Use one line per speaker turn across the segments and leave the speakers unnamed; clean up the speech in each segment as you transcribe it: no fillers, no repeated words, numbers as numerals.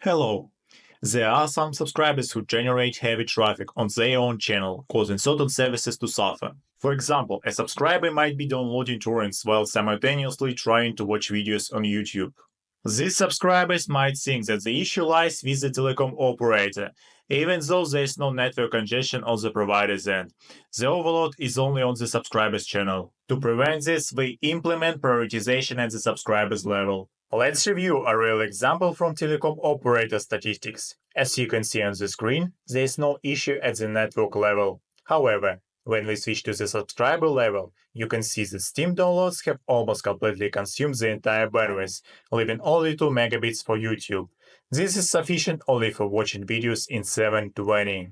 Hello. There are some subscribers who generate heavy traffic on their own channel, causing certain services to suffer. For example, a subscriber might be downloading torrents while simultaneously trying to watch videos on YouTube. These subscribers might think that the issue lies with the telecom operator, even though there is no network congestion on the provider's end. The overload is only on the subscriber's channel. To prevent this, we implement prioritization at the subscriber's level. Let's review a real example from telecom operator statistics. As you can see on the screen, there is no issue at the network level. However, when we switch to the subscriber level, you can see that Steam downloads have almost completely consumed the entire bandwidth, leaving only 2 megabits for YouTube. This is sufficient only for watching videos in 720.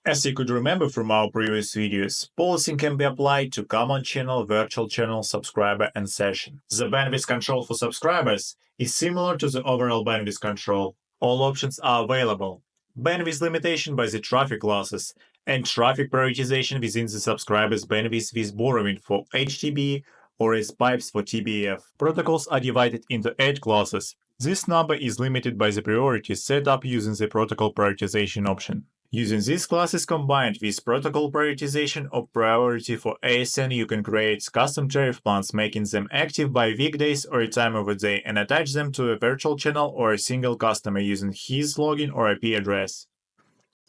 As you could remember from our previous videos, policing can be applied to common channel, virtual channel, subscriber, and session. The bandwidth control for subscribers is similar to the overall bandwidth control. All options are available. Bandwidth limitation by the traffic classes and traffic prioritization within the subscriber's bandwidth with borrowing for HTB or as pipes for TBF. Protocols are divided into 8 classes. This number is limited by the priority set up using the protocol prioritization option. Using these classes combined with protocol prioritization or priority for ASN, you can create custom tariff plans, making them active by weekdays or a time of the day, and attach them to a virtual channel or a single customer using his login or IP address.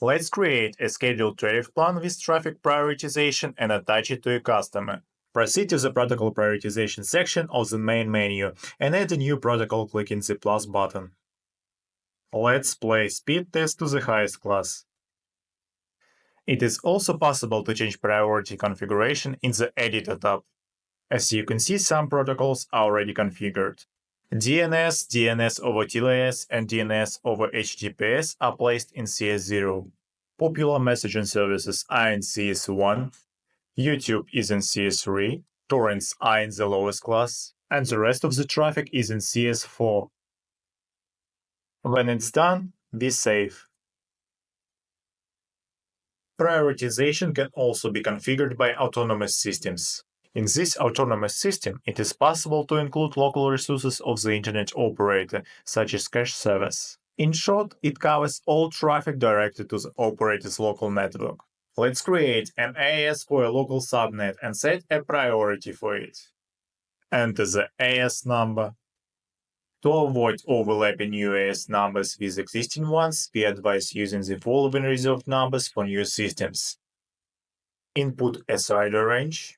Let's create a scheduled tariff plan with traffic prioritization and attach it to a customer. Proceed to the protocol prioritization section of the main menu and add a new protocol clicking the plus button. Let's play speed test to the highest class. It is also possible to change priority configuration in the Editor tab. As you can see, some protocols are already configured. DNS, DNS over TLS, and DNS over HTTPS are placed in CS0. Popular messaging services are in CS1, YouTube is in CS3, torrents are in the lowest class, and the rest of the traffic is in CS4. When it's done, be safe. Prioritization can also be configured by autonomous systems. In this autonomous system, it is possible to include local resources of the internet operator, such as cache service. In short, it covers all traffic directed to the operator's local network. Let's create an AS for a local subnet and set a priority for it. Enter the AS number. To avoid overlapping new AS numbers with existing ones, we advise using the following reserved numbers for new systems. Input a slider range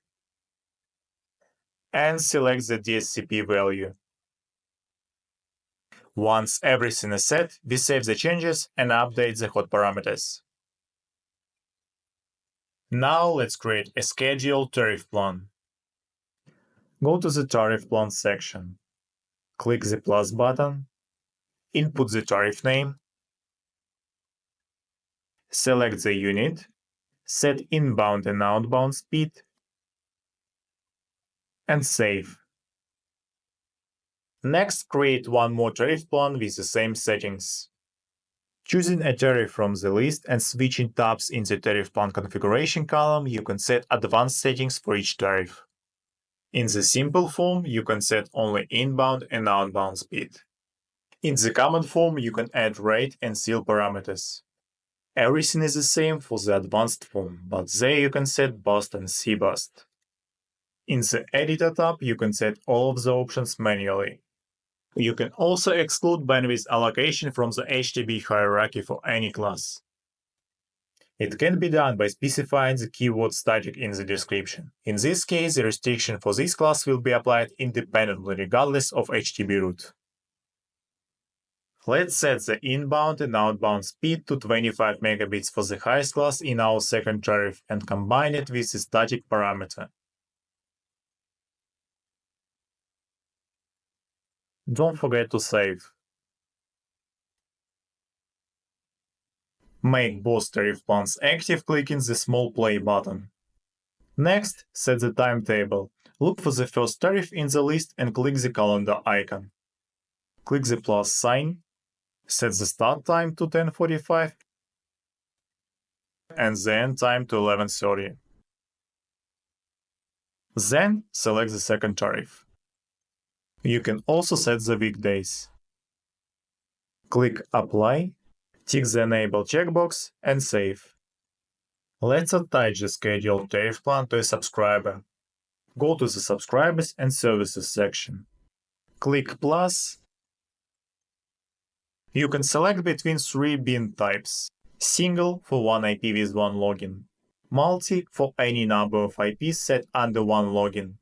and select the DSCP value. Once everything is set, we save the changes and update the hot parameters. Now let's create a scheduled tariff plan. Go to the tariff plan section. Click the plus button, input the tariff name, select the unit, set inbound and outbound speed, and save. Next, create one more tariff plan with the same settings. Choosing a tariff from the list and switching tabs in the tariff plan configuration column, you can set advanced settings for each tariff. In the simple form, you can set only inbound and outbound speed. In the common form, you can add rate and seal parameters. Everything is the same for the advanced form, but there you can set bust and cbust. In the Editor tab, you can set all of the options manually. You can also exclude bandwidth allocation from the HTTP hierarchy for any class. It can be done by specifying the keyword static in the description. In this case, the restriction for this class will be applied independently regardless of HTTP route. Let's set the inbound and outbound speed to 25 megabits for the highest class in our second tariff and combine it with the static parameter. Don't forget to save. Make both tariff plans active clicking the small play button. Next, set the timetable. Look for the first tariff in the list and click the calendar icon. Click the plus sign, set the start time to 10:45 and the end time to 11:30. Then select the second tariff. You can also set the weekdays. Click Apply, tick the Enable checkbox, and save. Let's attach the scheduled tariff plan to a subscriber. Go to the Subscribers and Services section. Click Plus. You can select between three bin types: single for one IP with one login, multi for any number of IPs set under one login,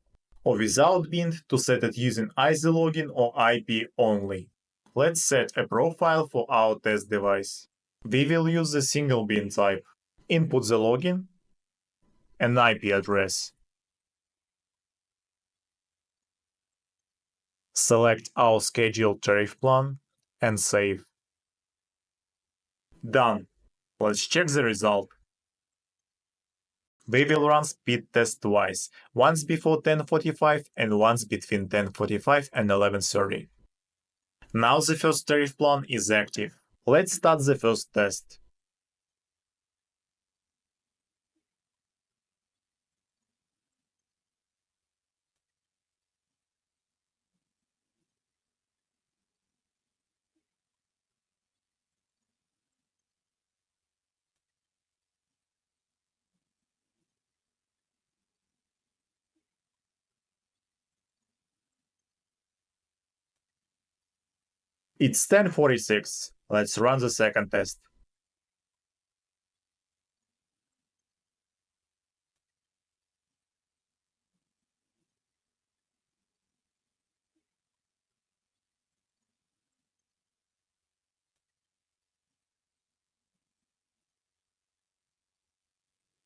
or without bin to set it using either login or IP only. Let's set a profile for our test device. We will use the single bin type. Input the login and IP address. Select our scheduled tariff plan and save. Done. Let's check the result. We will run speed test twice, once before 10:45 and once between 10:45 and 11:30. Now the first tariff plan is active. Let's start the first test. It's 10:46. Let's run the second test.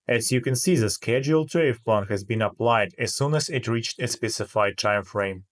As you can see, the scheduled tariff plan has been applied as soon as it reached a specified time frame.